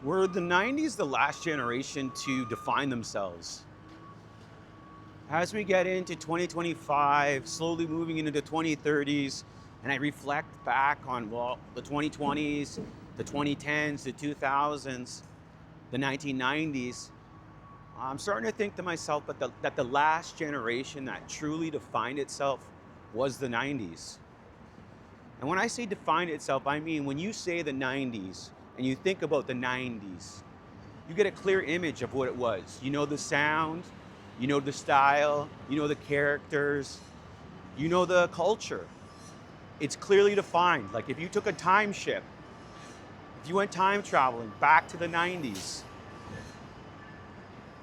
Were the 90s the last generation to define themselves? As we get into 2025, slowly moving into the 2030s, and I reflect back on, well, the 2020s, the 2010s, the 2000s, the 1990s, I'm starting to think to myself that the last generation that truly defined itself was the 90s. And when I say defined itself, I mean when you say the 90s and you think about the 90s, you get a clear image of what it was. You know the sound, you know the style, you know the characters, you know the culture. It's clearly defined. Like if you took a time ship, if you went time traveling back to the 90s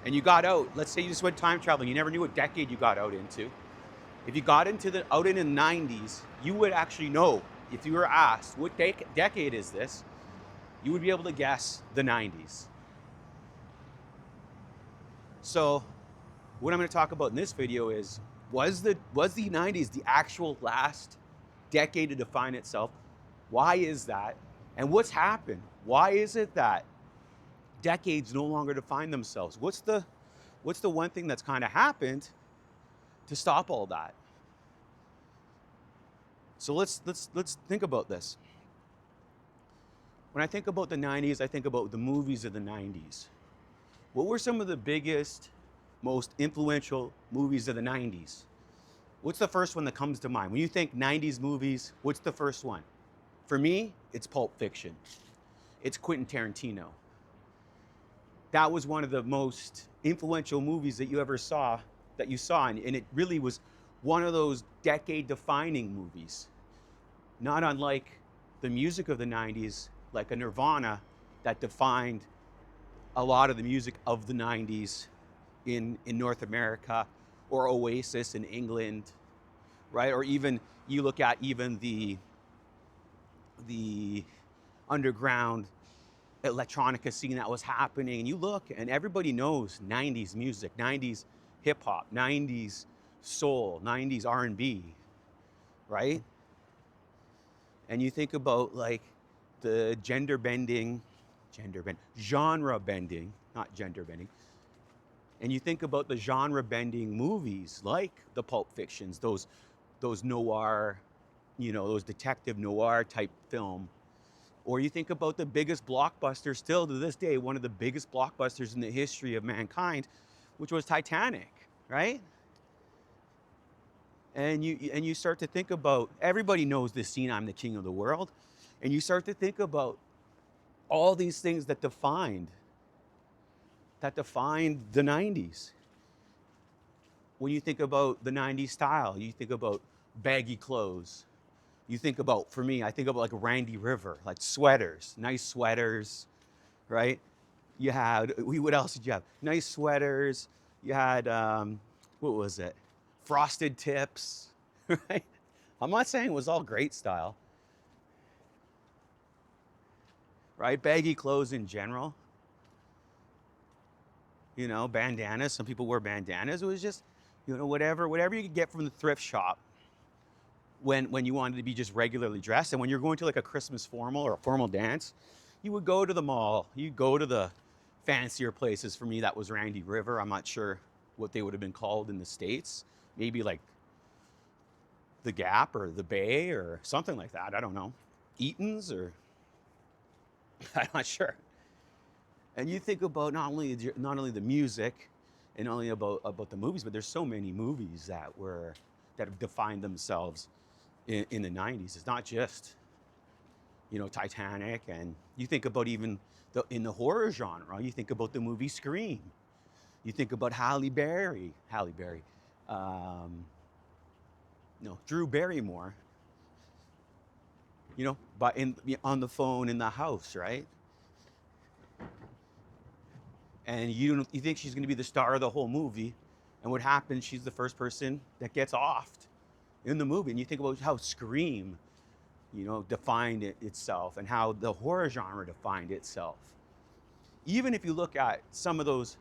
and you got out, let's say you just went time traveling, you never knew what decade you got out into. If you got out in the 90s, you would actually know, if you were asked what decade is this, you would be able to guess the 90s. So what I'm going to talk about in this video is, was the 90s the actual last decade to define itself? Why is that? And what's happened? Why is it that decades no longer define themselves? What's the one thing that's kind of happened to stop all that? So let's think about this. When I think about the 90s, I think about the movies of the 90s. What were some of the biggest, most influential movies of the 90s? What's the first one that comes to mind? When you think 90s movies, what's the first one? For me, it's Pulp Fiction. It's Quentin Tarantino. That was one of the most influential movies that you ever saw, and it really was one of those decade-defining movies. Not unlike the music of the 90s, like a Nirvana, that defined a lot of the music of the 90s in North America, or Oasis in England, right? Or even, you look at even the underground electronica scene that was happening, and you look and everybody knows 90s music, 90s hip hop, 90s soul, 90s R&B, right? And you think about like the genre bending, not gender bending. And you think about the genre bending movies like the Pulp Fictions, those noir, those detective noir type film. Or you think about the biggest blockbuster still to this day, one of the biggest blockbusters in the history of mankind, which was Titanic, right? And you start to think about, everybody knows this scene, I'm the king of the world. And you start to think about all these things that defined the 90s. When you think about the 90s style, you think about baggy clothes. You think about, for me, I think about like Randy River, like sweaters, nice sweaters, right? You had, what else did you have? Nice sweaters. You had, what was it? Frosted tips, right? I'm not saying it was all great style, right? Baggy clothes in general. Bandanas. Some people wear bandanas. It was just, whatever you could get from the thrift shop when you wanted to be just regularly dressed. And when you're going to like a Christmas formal or a formal dance, you would go to the mall. You go to the fancier places. For me, that was Randy River. I'm not sure what they would have been called in the States. Maybe like the Gap or the Bay or something like that. I don't know. Eaton's, or I'm not sure. And you think about not only the music and not only about the movies, but there's so many movies that have defined themselves in the 90s. It's not just, Titanic. And you think about even in the horror genre, you think about the movie Scream. You think about Halle Berry, Drew Barrymore, but on the phone in the house, right? And you think she's going to be the star of the whole movie, and what happens? She's the first person that gets offed in the movie. And you think about how Scream, defined itself, and how the horror genre defined itself. Even if you look at some of those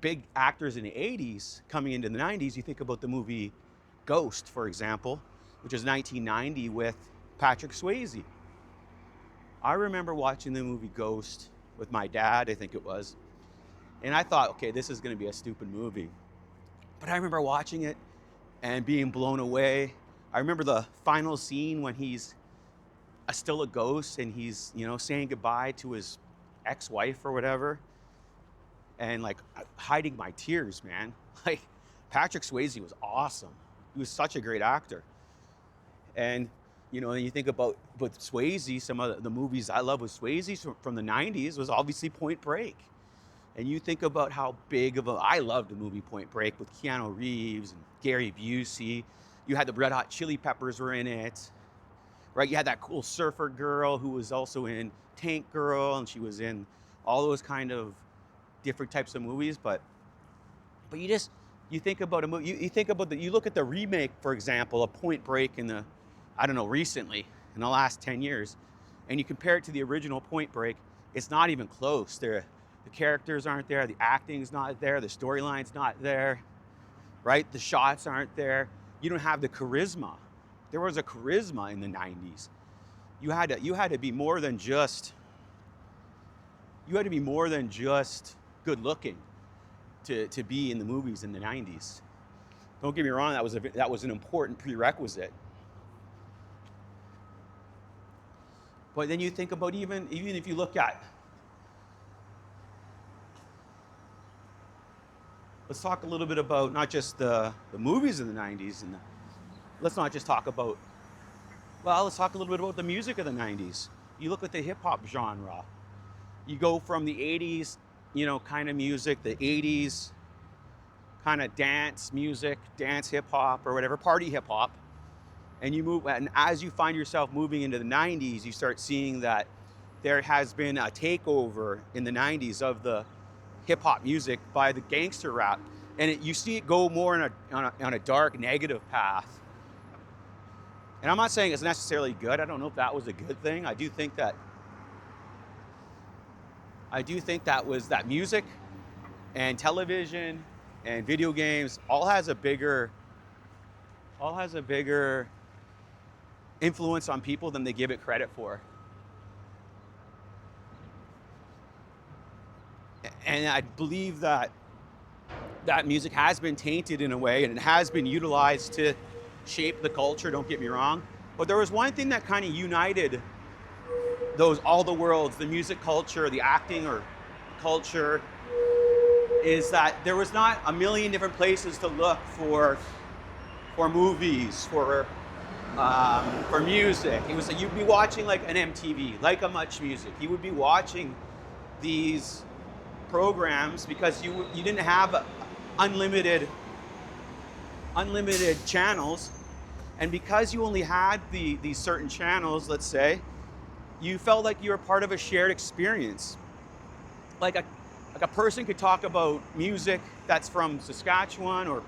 big actors in the 80s coming into the 90s, you think about the movie Ghost, for example, which was 1990 with Patrick Swayze. I remember watching the movie Ghost with my dad, I think it was. And I thought, okay, this is going to be a stupid movie. But I remember watching it and being blown away. I remember the final scene when he's still a ghost and he's, saying goodbye to his ex-wife or whatever, and like hiding my tears, man. Like, Patrick Swayze was awesome. He was such a great actor. And and you think about with Swayze, some of the movies I love with Swayze from the 90s was obviously Point Break. And you think about how big of I loved the movie Point Break with Keanu Reeves and Gary Busey. You had the Red Hot Chili Peppers were in it, right? You had that cool surfer girl who was also in Tank Girl, and she was in all those kind of different types of movies. But you think about a movie, you think about you look at the remake, for example, of Point Break recently, in the last 10 years, and you compare it to the original Point Break, it's not even close. The characters aren't there, the acting's not there, the storyline's not there, right? The shots aren't there. You don't have the charisma. There was a charisma in the 90s. You had to be more than just good looking to be in the movies in the 90s. Don't get me wrong, that was an important prerequisite. But then you think about even if you look at, let's talk a little bit about not just the movies of the 90s, let's not just talk about, let's talk a little bit about the music of the 90s. You look at the hip hop genre. You go from the 80s, kind of music, the 80s kind of dance music, dance hip hop or whatever, party hip hop. And as you find yourself moving into the 90s, you start seeing that there has been a takeover in the 90s of the hip hop music by the gangster rap. And you see it go more on a dark, negative path. And I'm not saying it's necessarily good. I don't know if that was a good thing. I do think that was that music and television and video games all has a bigger influence on people than they give it credit for. And I believe that music has been tainted in a way, and it has been utilized to shape the culture, don't get me wrong. But there was one thing that kind of united all the worlds, the music culture, the acting or culture, is that there was not a million different places to look for movies, for music. It was like you'd be watching like an MTV, like a Much Music. You would be watching these programs because you didn't have unlimited channels, and because you only had these certain channels, let's say, you felt like you were part of a shared experience. Like a person could talk about music that's from Saskatchewan or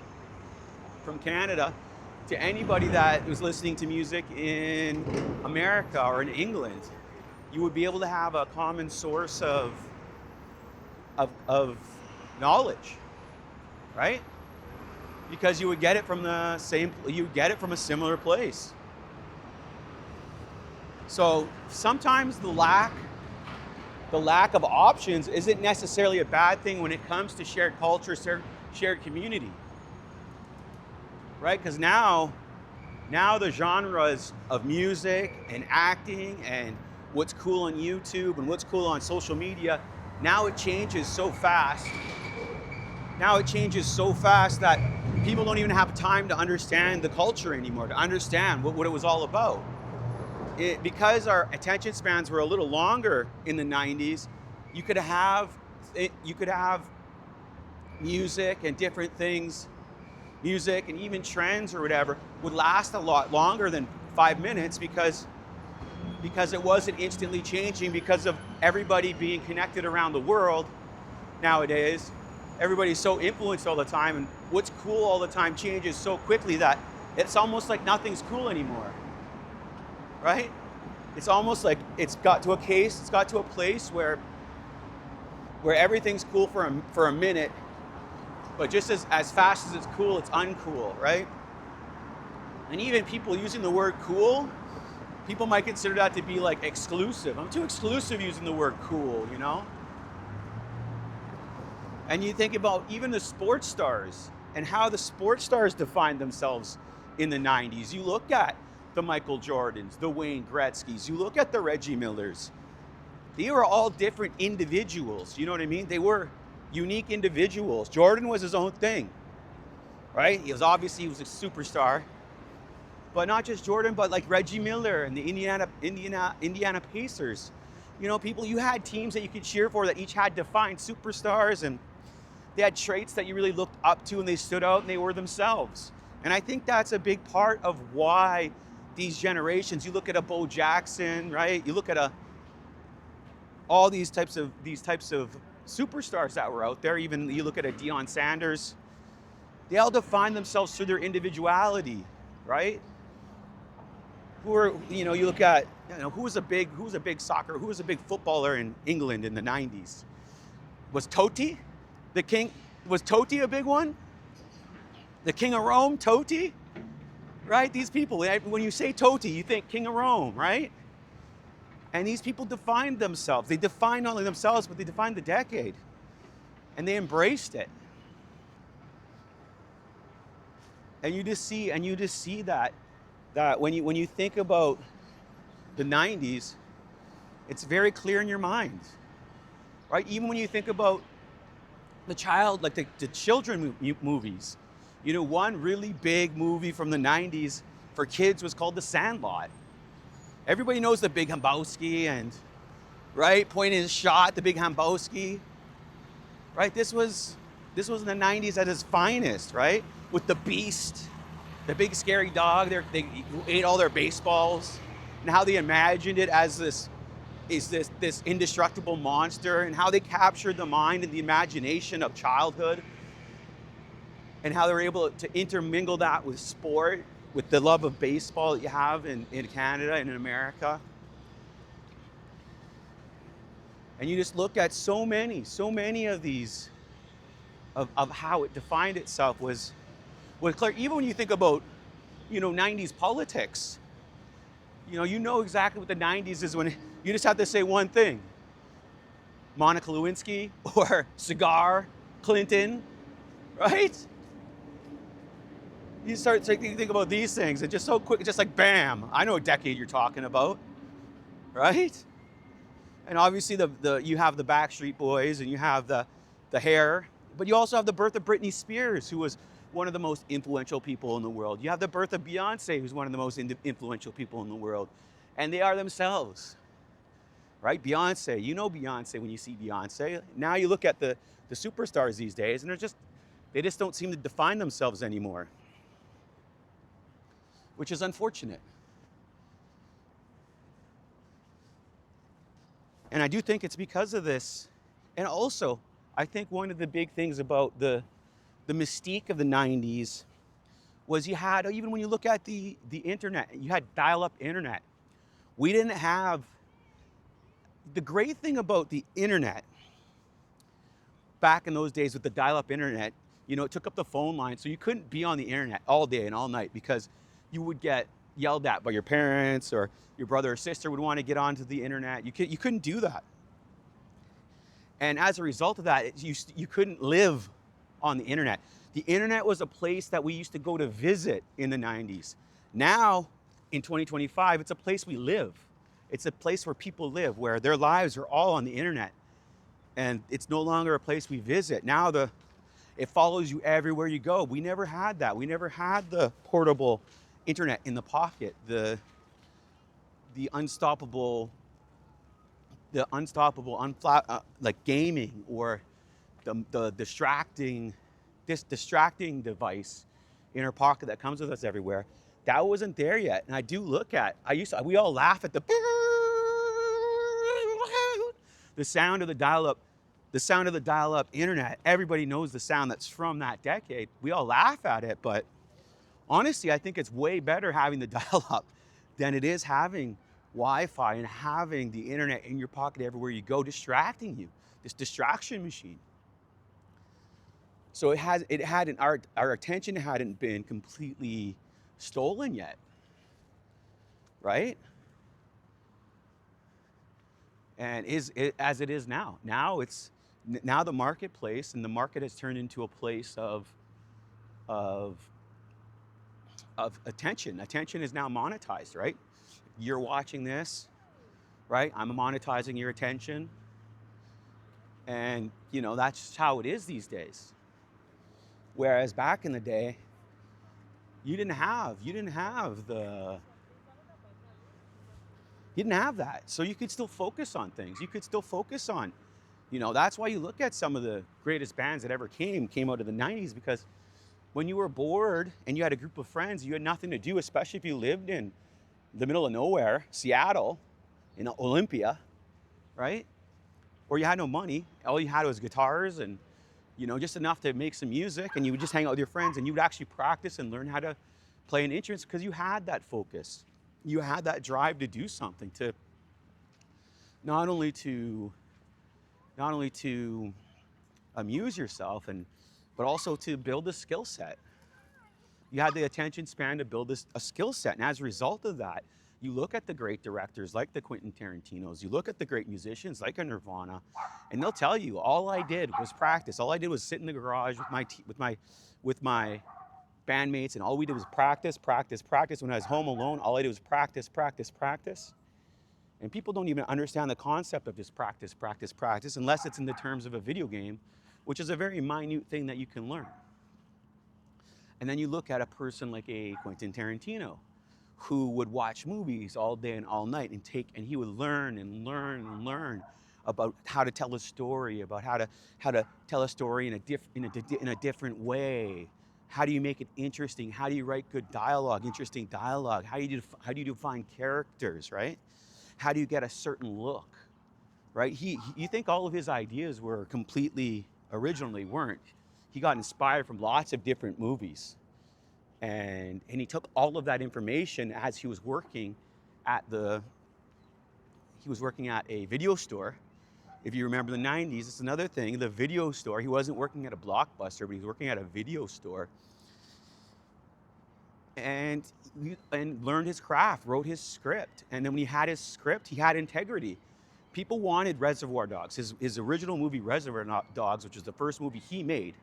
from Canada to anybody that was listening to music in America or in England. You would be able to have a common source of knowledge, right? Because you would get it from a similar place. So sometimes the lack of options isn't necessarily a bad thing when it comes to shared culture, shared community, right? Because now the genres of music and acting and what's cool on YouTube and what's cool on social media, now it changes so fast. That people don't even have time to understand the culture anymore, to understand what it was all about. Because our attention spans were a little longer in the 90s, you could have music and different things, music and even trends or whatever would last a lot longer than 5 minutes because it wasn't instantly changing because of everybody being connected around the world nowadays. Everybody's so influenced all the time, and what's cool all the time changes so quickly that it's almost like nothing's cool anymore, right? It's almost like it's got to a place where everything's cool for a minute, but just as fast as it's cool, it's uncool, right? And even people using the word cool, people might consider that to be like exclusive. I'm too exclusive using the word cool, And you think about even the sports stars and how the sports stars defined themselves in the 90s. You look at the Michael Jordans, the Wayne Gretzkys, you look at the Reggie Millers. They were all different individuals. You know what I mean? They were unique individuals. Jordan was his own thing, right? He was a superstar, but not just Jordan, but like Reggie Miller and the Indiana Pacers. You know, people, you had teams that you could cheer for that each had defined superstars, and they had traits that you really looked up to, and they stood out and they were themselves. And I think that's a big part of why these generations, you look at a Bo Jackson, right? You look at all these types of superstars that were out there. Even you look at a Deion Sanders, they all define themselves through their individuality, right? You look at, who was a big footballer in England in the 90s? Was Totti the king? Was Totti a big one? The King of Rome, Totti, right? These people, when you say Totti, you think King of Rome, right? And these people defined themselves. They defined not only themselves, but they defined the decade. And they embraced it. And you just see that when you think about the 90s, it's very clear in your mind, right? Even when you think about the children movies, one really big movie from the 90s for kids was called The Sandlot. Everybody knows the Big Lebowski, and right, point is shot, the Big Lebowski, right? This was in the 90s at its finest, right? With the Beast, the big scary dog. They ate all their baseballs, and how they imagined it as this indestructible monster, and how they captured the mind and the imagination of childhood, and how they were able to intermingle that with sport, with the love of baseball that you have in Canada and in America. And you just look at so many of these, of how it defined itself was clear. Even when you think about, 90s politics, you know exactly what the 90s is when you just have to say one thing. Monica Lewinsky or cigar, Clinton, right? You start to think about these things, and just so quick, just like bam, I know what decade you're talking about, right? And obviously you have the Backstreet Boys, and you have the Hair, but you also have the birth of Britney Spears, who was one of the most influential people in the world. You have the birth of Beyonce, who's one of the most influential people in the world, and they are themselves, right? Beyonce, Beyonce when you see Beyonce. Now you look at the superstars these days, and they just don't seem to define themselves anymore, which is unfortunate. And I do think it's because of this. And also, I think one of the big things about the mystique of the 90s was you had, even when you look at the internet, you had dial-up internet. We didn't have, the great thing about the internet back in those days with the dial-up internet, it took up the phone line, so you couldn't be on the internet all day and all night because you would get yelled at by your parents, or your brother or sister would want to get onto the internet. You couldn't do that. And as a result of that, you couldn't live on the internet. The internet was a place that we used to go to visit in the 90s. Now, in 2025, it's a place we live. It's a place where people live, where their lives are all on the internet. And it's no longer a place we visit. Now it follows you everywhere you go. We never had that. We never had the portable internet in the pocket, the unstoppable, like gaming, or the distracting device in our pocket that comes with us everywhere. That wasn't there yet. And I do look at, we all laugh at the sound of the dial-up internet. Everybody knows the sound that's from that decade. We all laugh at it, but honestly, I think it's way better having the dial-up than it is having Wi-Fi and having the internet in your pocket everywhere you go, distracting you, this distraction machine. So our attention hadn't been completely stolen yet, right? And as it is now. Now Now the marketplace and the market has turned into a place of of attention. Attention is now monetized, right? You're watching this, right? I'm monetizing your attention. And that's just how it is these days. Whereas back in the day, you didn't have that. So you could still focus on things. You could still focus on, that's why you look at some of the greatest bands that ever came out of the 90s, because when you were bored and you had a group of friends, you had nothing to do, especially if you lived in the middle of nowhere, Seattle, in Olympia, right? Or you had no money. All you had was guitars and, just enough to make some music, and you would just hang out with your friends and you would actually practice and learn how to play an instrument because you had that focus. You had that drive to do something, to not only to amuse yourself but also to build a skill set. You had the attention span to build a skill set. And as a result of that, you look at the great directors like the Quentin Tarantinos, you look at the great musicians like a Nirvana, and they'll tell you, all I did was practice. All I did was sit in the garage with my bandmates, and all we did was practice, practice, practice. When I was home alone, all I did was practice, practice, practice. And people don't even understand the concept of just practice, practice, practice, unless it's in the terms of a video game, which is a very minute thing that you can learn. And then you look at a person like a Quentin Tarantino, who would watch movies all day and all night and he would learn and learn and learn about how to tell a story, about how to tell a story in a different way. How do you make it interesting? How do you write good dialogue, interesting dialogue? How do you define characters, right? How do you get a certain look, right? You think all of his ideas were completely original? They weren't. He got inspired from lots of different movies. And he took all of that information as he was working at a video store. If you remember the 90s, it's another thing, the video store. He wasn't working at a Blockbuster, but he was working at a video store. And learned his craft, wrote his script. And then when he had his script, he had integrity. People wanted Reservoir Dogs. His original movie, Reservoir Dogs, which was the first movie he made,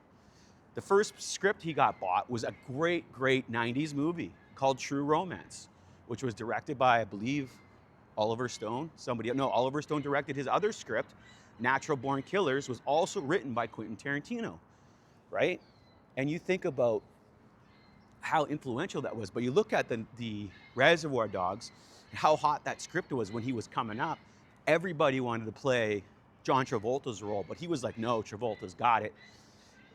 the first script he got bought was a great, great 90s movie called True Romance, which was directed by, I believe, Oliver Stone. Oliver Stone directed his other script, Natural Born Killers, was also written by Quentin Tarantino, right? And you think about how influential that was, but you look at the Reservoir Dogs, how hot that script was when he was coming up. Everybody wanted to play John Travolta's role, but he was like, no, Travolta's got it.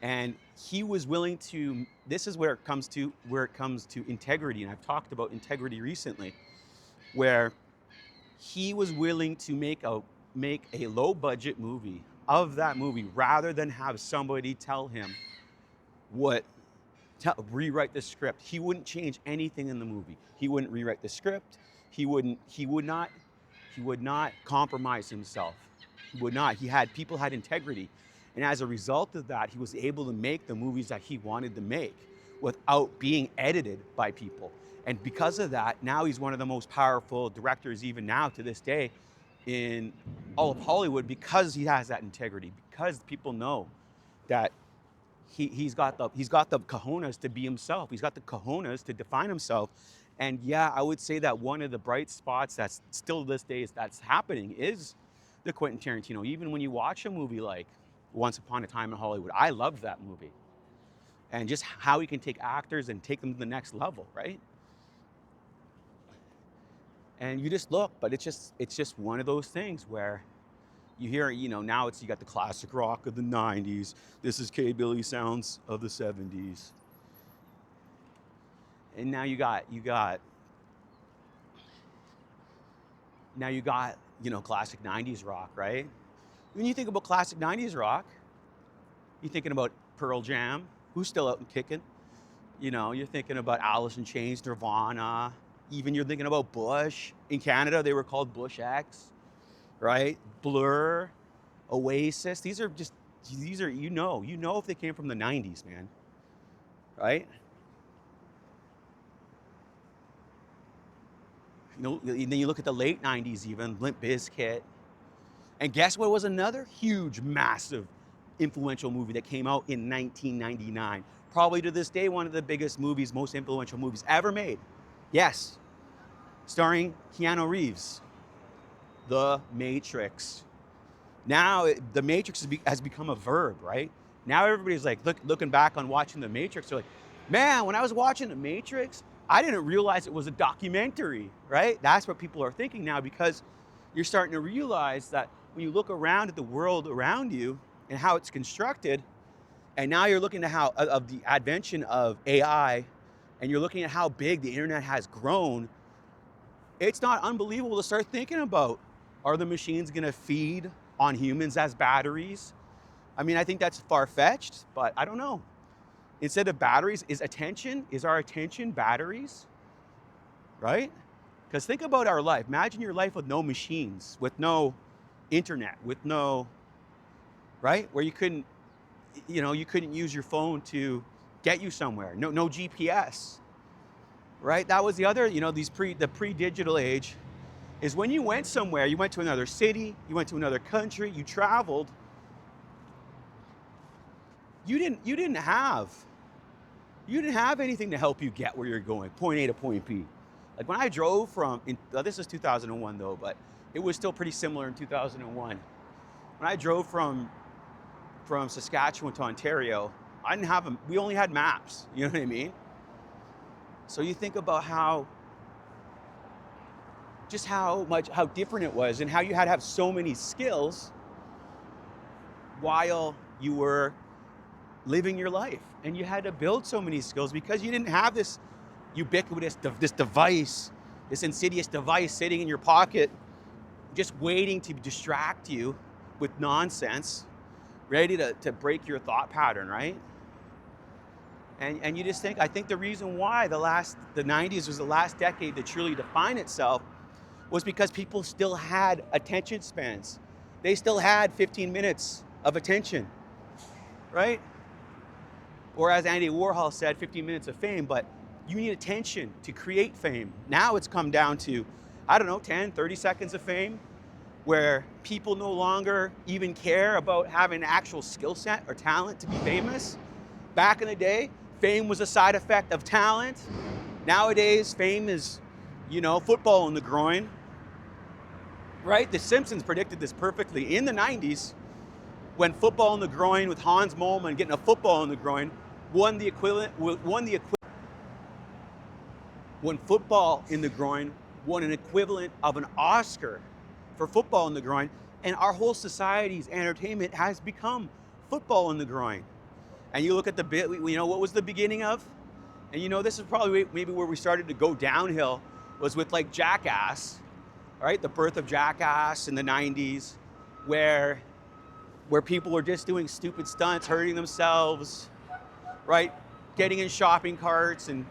And he was willing to, this is where it comes to integrity, and I've talked about integrity recently, where he was willing to make a low budget movie of that movie rather than have somebody tell him rewrite the script. He wouldn't change anything in the movie. He wouldn't rewrite the script. He would not compromise himself. He would not. People had integrity. And as a result of that, he was able to make the movies that he wanted to make without being edited by people. And because of that, now he's one of the most powerful directors, even now to this day, in all of Hollywood, because he has that integrity, because people know that he's got the cojones to be himself. He's got the cojones to define himself. And yeah, I would say that one of the bright spots that's still this day that's happening is the Quentin Tarantino. Even when you watch a movie like Once Upon a Time in Hollywood, I love that movie. And just how he can take actors and take them to the next level, right? And you just look, but it's just one of those things where you hear, now you got the classic rock of the 90s. This is K-Billy sounds of the 70s. And now you got classic 90s rock, right? When you think about classic 90s rock, you're thinking about Pearl Jam, who's still out and kicking. You're thinking about Alice in Chains, Nirvana. Even you're thinking about Bush. In Canada, they were called Bush X, right? Blur, Oasis. These are if they came from the 90s, man, right? Then you look at the late 90s even, Limp Bizkit. And guess what was another huge, massive influential movie that came out in 1999. Probably to this day, one of the biggest movies, most influential movies ever made. Yes, starring Keanu Reeves, The Matrix. Now, The Matrix has become a verb, right? Now everybody's like looking back on watching The Matrix. They're like, man, when I was watching The Matrix, I didn't realize it was a documentary, right? That's what people are thinking now, because you're starting to realize that when you look around at the world around you and how it's constructed, and now you're looking at how of the advention of AI, and you're looking at how big the internet has grown, it's not unbelievable to start thinking about, are the machines gonna feed on humans as batteries? I mean, I think that's far-fetched, but I don't know. Instead of batteries, is our attention batteries, right? Because think about our life. Imagine your life with no machines, with no internet, with no, right? Where you couldn't use your phone to get you somewhere. No GPS, right? That was the other, the pre-digital age is when you went somewhere, you went to another city, you went to another country, you traveled, you didn't have anything to help you get where you're going, point A to point B. Like when I drove this is 2001 though, but it was still pretty similar in 2001. When I drove from Saskatchewan to Ontario, we only had maps, you know what I mean? So you think about how different it was, and how you had to have so many skills while you were living your life. And you had to build so many skills because you didn't have this ubiquitous, this insidious device sitting in your pocket, just waiting to distract you with nonsense, ready to break your thought pattern, right? And you just think, I think the reason why the 90s was the last decade to truly define itself was because people still had attention spans. They still had 15 minutes of attention, right? Or as Andy Warhol said, 15 minutes of fame, but you need attention to create fame. Now it's come down to, 10, 30 seconds of fame, where people no longer even care about having an actual skill set or talent to be famous. Back in the day, fame was a side effect of talent. Nowadays, fame is, football in the groin, right? The Simpsons predicted this perfectly in the 90s, when football in the groin with Hans Moleman getting a football in the groin when football in the groin won an equivalent of an Oscar for football in the groin, and our whole society's entertainment has become football in the groin. And you look at what was the beginning of? And this is probably maybe where we started to go downhill, was with like Jackass, right? The birth of Jackass in the 90s, where people were just doing stupid stunts, hurting themselves, right? Getting in shopping carts, and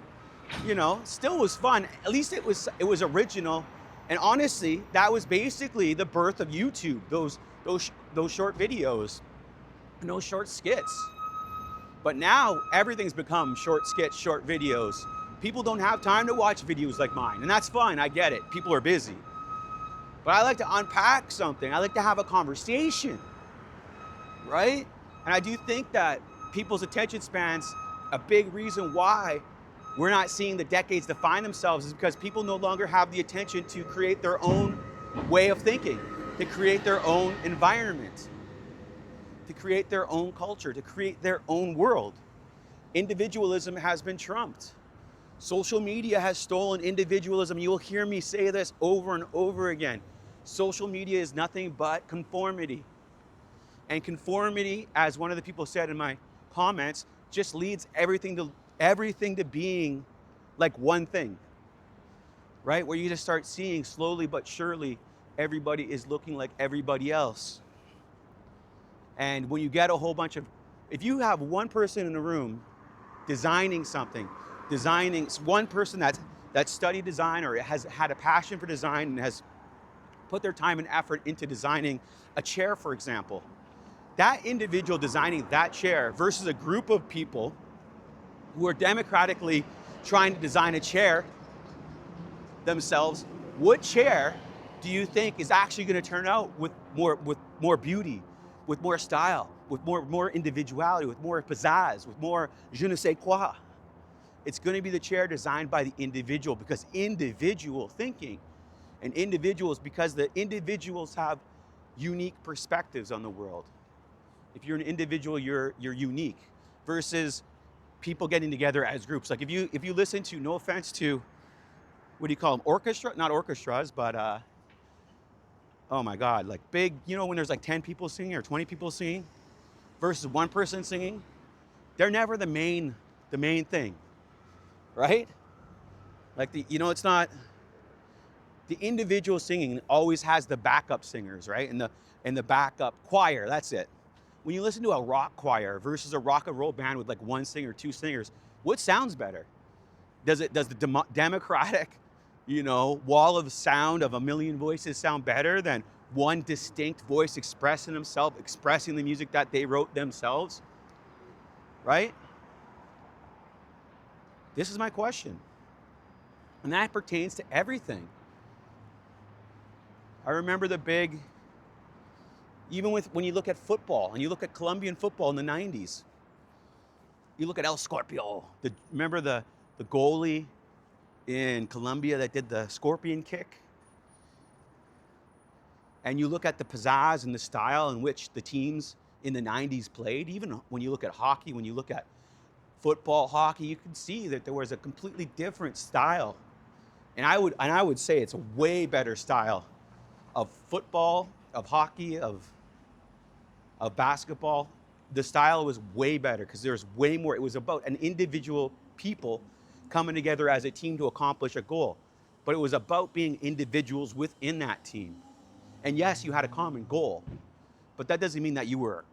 still was fun. At least it was original. And honestly, that was basically the birth of YouTube, those short videos and those short skits. But now everything's become short skits, short videos. People don't have time to watch videos like mine, and that's fine, I get it. People are busy. But I like to unpack something. I like to have a conversation, right? And I do think that people's attention spans, a big reason why we're not seeing the decades define themselves, is because people no longer have the attention to create their own way of thinking, to create their own environment, to create their own culture, to create their own world. Individualism has been trumped. Social media has stolen individualism. You will hear me say this over and over again. Social media is nothing but conformity. And conformity, as one of the people said in my comments, just leads everything to being like one thing, right? Where you just start seeing slowly but surely everybody is looking like everybody else. And when you get a whole bunch of, if you have one person in the room designing something, one person that studied design or has had a passion for design and has put their time and effort into designing a chair, for example, that individual designing that chair versus a group of people who are democratically trying to design a chair themselves, what chair do you think is actually going to turn out with more beauty, with more style, with more individuality, with more pizzazz, with more je ne sais quoi. It's going to be the chair designed by the individual, because individual thinking and individuals, because the individuals have unique perspectives on the world. If you're an individual, you're unique, versus people getting together as groups. Like if you listen to, no offense to, what do you call them, orchestra? Not orchestras, but oh my God, like big, when there's like 10 people singing or 20 people singing versus one person singing, they're never the main thing, right? Like it's not, the individual singing always has the backup singers, right? And the backup choir, that's it. When you listen to a rock choir versus a rock and roll band with like one singer, two singers, what sounds better? Does the democratic, wall of sound of a million voices sound better than one distinct voice expressing himself, expressing the music that they wrote themselves? Right? This is my question. And that pertains to everything. I remember even when you look at football and you look at Colombian football in the 90s, you look at El Scorpio. Remember the goalie in Colombia that did the scorpion kick? And you look at the pizzazz and the style in which the teams in the 90s played. Even when you look at hockey, when you look at football, hockey, you can see that there was a completely different style. And I would say it's a way better style of football, of hockey, of basketball. The style was way better because there's way more. It was about an individual people coming together as a team to accomplish a goal. But it was about being individuals within that team. And yes, you had a common goal, but that doesn't mean that you were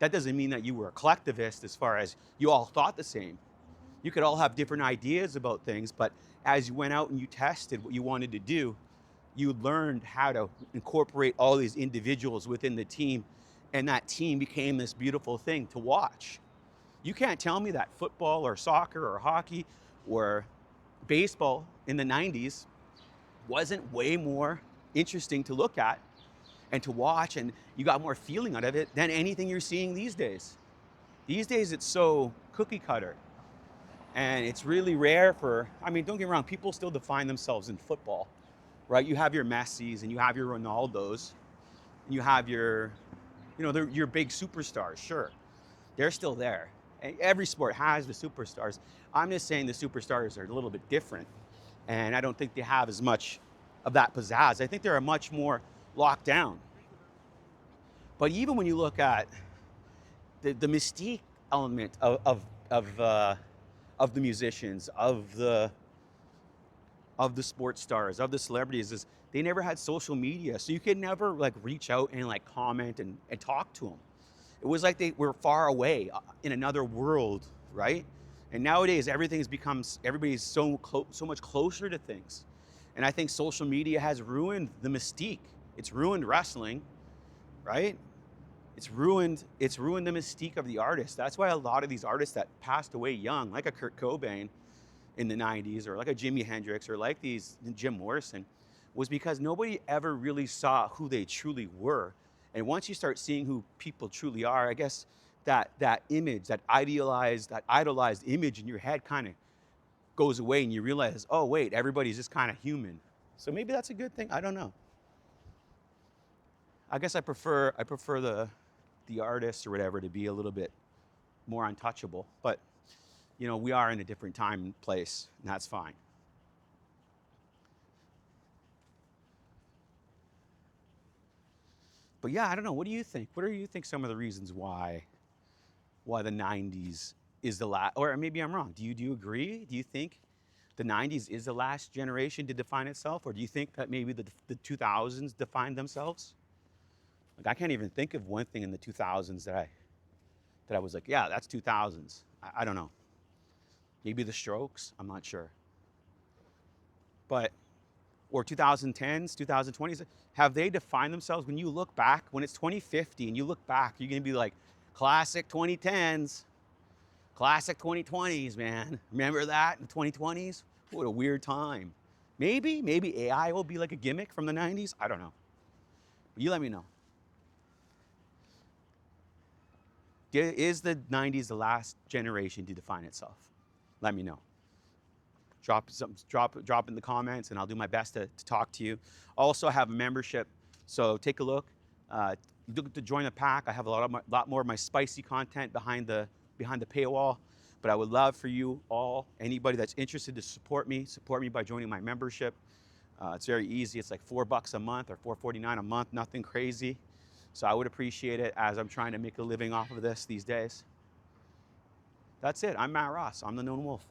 a collectivist as far as you all thought the same. You could all have different ideas about things, but as you went out and you tested what you wanted to do, you learned how to incorporate all these individuals within the team, and that team became this beautiful thing to watch. You can't tell me that football or soccer or hockey or baseball in the 90s wasn't way more interesting to look at and to watch, and you got more feeling out of it than anything you're seeing these days. These days it's so cookie cutter, and it's really rare don't get me wrong, people still define themselves in football, right? You have your Messis and you have your Ronaldos, and you have your big superstars, sure. They're still there. And every sport has the superstars. I'm just saying the superstars are a little bit different, and I don't think they have as much of that pizzazz. I think they're much more locked down. But even when you look at the mystique element of the musicians, of the sports stars, of the celebrities, is they never had social media, so you could never like reach out and like comment and talk to them. It was like they were far away in another world, right? And nowadays everybody's so much closer to things. And I think social media has ruined the mystique. It's ruined wrestling, right? It's ruined the mystique of the artist. That's why a lot of these artists that passed away young, like a Kurt Cobain in the 90s, or like a Jimi Hendrix, or like Jim Morrison, was because nobody ever really saw who they truly were. And once you start seeing who people truly are, I guess that image, that idolized image in your head kind of goes away, and you realize, oh wait, everybody's just kind of human. So maybe that's a good thing. I don't know. I guess I prefer the artist or whatever to be a little bit more untouchable. But we are in a different time and place, and that's fine. But yeah, I don't know. What do you think? What do you think some of the reasons why the 90s is the last, or maybe I'm wrong. Do you agree? Do you think the 90s is the last generation to define itself? Or do you think that maybe the 2000s defined themselves? Like, I can't even think of one thing in the 2000s that I was like, yeah, that's 2000s. I don't know. Maybe the Strokes, I'm not sure. But, or 2010s, 2020s, have they defined themselves? When you look back, when it's 2050 and you look back, you're gonna be like, classic 2010s, classic 2020s, man. Remember that in the 2020s? What a weird time. Maybe AI will be like a gimmick from the 90s. I don't know. But you let me know. Is the 90s the last generation to define itself? Let me know. Drop in the comments, and I'll do my best to talk to you. Also, I have a membership, so take a look. Look to join the pack. I have a lot more of my spicy content behind the paywall. But I would love for you all, anybody that's interested, to support me by joining my membership. It's very easy. It's like $4 a month or $4.49 a month. Nothing crazy. So I would appreciate it, as I'm trying to make a living off of this these days. That's it. I'm Matt Ross. I'm the Known Wolf.